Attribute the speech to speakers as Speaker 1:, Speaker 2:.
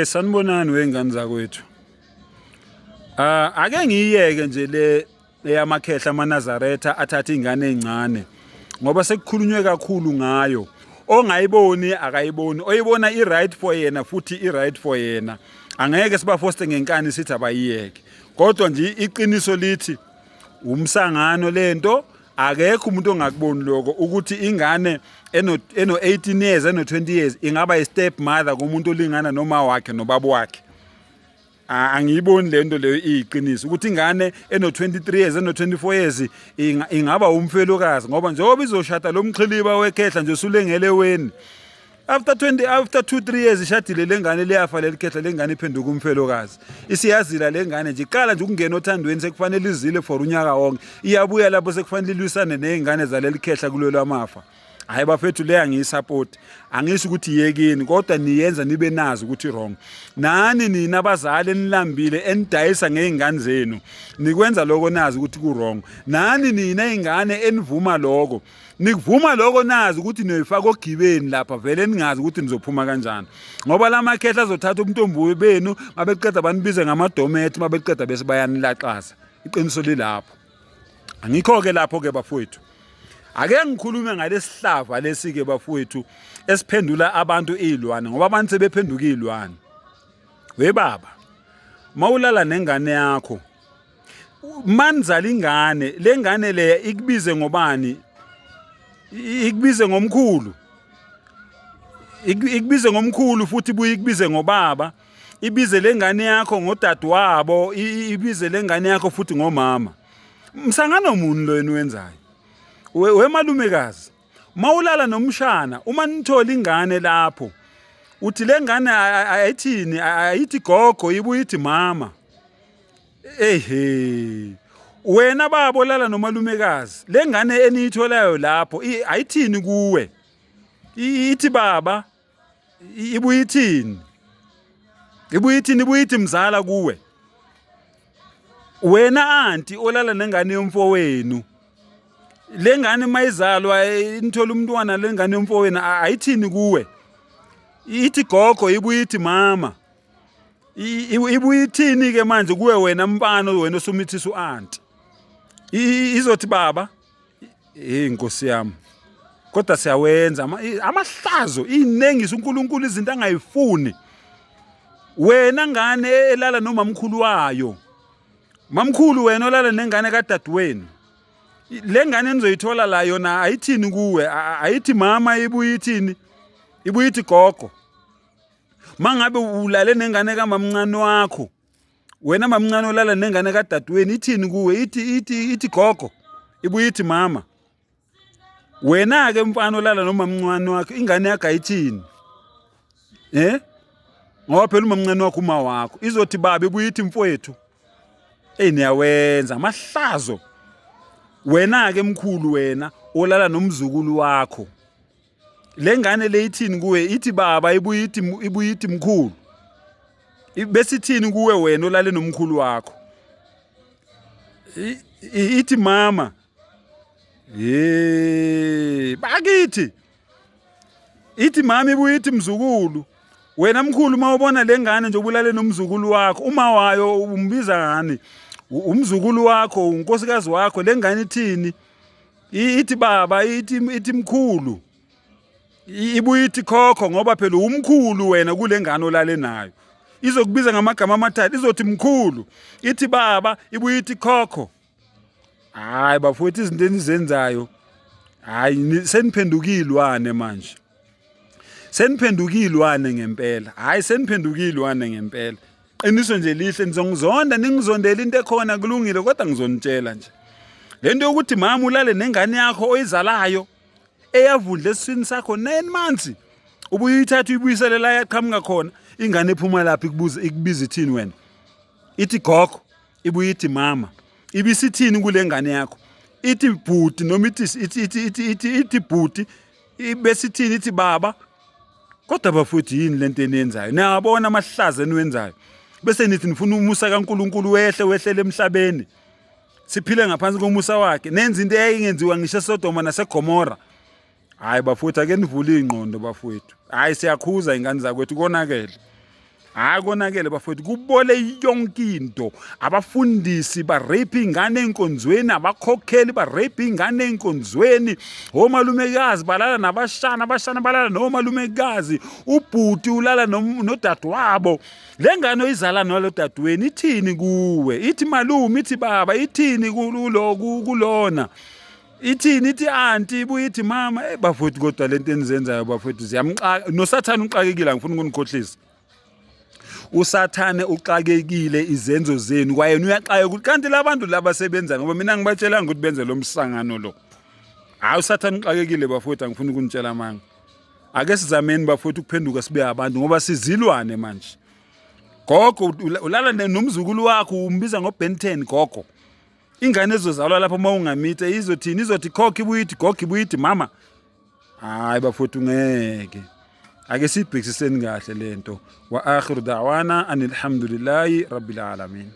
Speaker 1: Sanibonani wengane zakwethu. Ake ngiyeke nje le eyamakhehla amaNazaretha athatha izingane ezincane ngoba sekukhulunywe kakhulu ngayo. Ongayiboni akayiboni, oyibona i-right for yena futhi i-right for yena. Angeke sibafoste ngenkani sithi abayiyeke. Kodwa nje iqiniso lithi umsangano lento akekho umuntu ongakuboni lokho ukuthi ingane eno 18 years eno 20 years ingaba i-step mother kumuntu olingana noma wakhe nobaba wakhe. Angiyiboni lento leyo iyiqiniso ukuthi ingane eno 23 years eno 24 years ingaba umfelokazi ngoba njengoba izoshada lo mxhiliba wekhehla nje usulengele weni after 2-3 years ishadile lengane leyafa lelikhehla lengane iphenduka umfelokazi isiyazila lengane nje iqala nje ukungena othandweni sekufanele izile for unyaka wonke iyabuya lapho sekufanele ilwisane nezingane zalelikhehla kulelo amafa. Hayi bafethu le angiyisupport angisho ukuthi yekini kodwa niyenza nibe nazi ukuthi wrong nani nina abazali enilambile enidayisa ngeingane zenu nikwenza lokho nazi ukuthi ku wrong nani nina ingane enivuma lokho nikuvuma lokho nazi ukuthi niyoyifaka ogibeni lapha vele ningazi ukuthi nizophuma kanjani ngoba lamakhehla azothatha umntombuwe benu mabeqeda banibize ngamadometi mabeqeda bese bayanilaxaza iqiniso lilapho angikho ke lapho ke bafowethu. Ake ngikhulume ngalesihlava lesike bafowethu esiphendula abantu izilwane ngoba abantu sebephenduka izilwane. We baba mawulala nengane yakho manzala ingane lengane le ikubize ngobani ikubize ngomkhulu ikubize ngomkhulu futhi buye ikubize ngobaba ibize lengane yakho ngodadewabo ibize lengane yakho futhi ngomama msangano umuntu lo wenzayo we malumekazi mawulala nomshana uma nithola ingane lapho uthi lengane ayithini ayithi gogo ibuye ithi mama wena baba olala nomalumekazi lengane eniyitholayo lapho ayithini kuwe ithi baba ibuye ithini ibuye ithi mzala kuwe wena aunti olala nengane yomfowenu lengane mayizalwa nithola umntwana lengane yomfowenu ayithini kuwe ithi gogo ibuye ithi mama ibuye ithini ke manje kuwe wena mfana wena osumithisa uanti izothi baba inkosi yami kodwa siyawenza amahlazo inengisa uNkulunkulu izinto angayifuni wena ngane elala nomamkhulu wayo mamkhulu wena olala nengane kadadewenu lengane nizoyithola la yona ayithini kuwe ayithi mama ibuye ithini ibuye ithi gogo mangabe ulale nengane kamamncane wakho wena mamncane olala nengane kadadewenu ithini kuwe ithi gogo ibuye ithi mama wena ke mfana olala nomamncane wakho ingane yakhe ayithini ngoba phela umamncane wakho uma wakho izothi baba ibuye ithi mfowethu niyawenza amahlazo wena ke mkhulu wena olala nomzukulu wakho lengane leyithini kuwe ithi baba ibuye ithi mkhulu bese ithini kuwe wena olale nomkhulu wakho ithi mama bakithi ithi mama ibuye ithi mzukulu wena mkhulu mawubona lengane nje ubulale nomzukulu wakho uma wayo umbiza ngani umzukulu wakho unkosikazi wakho lengane ithini ithi baba ithi mkhulu ibuye ithi khokho ngoba phela umkhulu wena kulengane olale nayo izokubiza ngamagama amathathu izothi mkhulu ithi baba ibuye ithi khokho. Hayi bafowethu izinto enizenzayo hayi seniphendukilwane manje seniphendukilwane ngempela hayi seniphendukilwane ngempela qiniso nje lihle nizongizonda ningizondela into ekhona kulungile kodwa ngizonitshela nje lento ukuthi mama ulale nengane yakho oyizalayo eyavundla esiswini sakho 9 months ubuye uyithatha uyibuyisele la yaqhamuka khona ingane ephuma lapha ikubiza ithini wena ithi gogo ibuye ithi mama ibisithini kule ngane yakho ithi bhuti noma ithi bhuti ibesithini ithi baba kodwa bafowethu yini lento enenzayo niyabona amahlazo eniwenzayo bese nithi nifuna umusa kaNkuluNkulu wehlele emhlabeni siphile ngaphansi komusa wakhe nenza into eyayingenziwa ngisho eSodoma naseGomora. Hayi bafowethu ake nivule ingqondo bafowethu hayi siyakhuza ingane zakwethu konakele hayi konakele bafowethu, kubole yonke into. Abafundisi barape ingane enkonzweni, abakhokheli barape ingane enkonzweni, omalumekazi balala nabashana, abashana balala nomalumekazi, ubhuti ulala nodadewabo. Le ngane oyizala nalo dadweni ithini kuwe? Ithi malume, ithi baba, ithini kulona? Ithini? Ithi auntie, ibuye ithi mama. Bafowethu, kodwa lento enizenzayo bafowethu ziyamxaka. NoSathane uxakekile, angifuni ukunikhohlisa. USathane uxakekile izenzo zenu, kwayena uyaxaka ukuthi kanti labantu laba sebenza, ngoba mina ngibatshelanga ukuthi benze lo msangano lo. Hayi, uSathane uxakekile bafowethu, angifuni ukunitshela manga. Ake sizameni bafowethu ukuphenduka sibe abantu, ngoba sizilwane manje. Gogo ulala nomzukulu wakho, umbiza ngoBen 10 gogo. Ingane ezozalwa lapha uma ungamithe izothini? Izothi khokho, ibuye ithi gogo, ibuye ithi mama. Hayi bafowethu, ngeke. Ake sibhekisiseni kahle lento. Wa akhiru da'wana anil hamdulillahi rabbil alamin.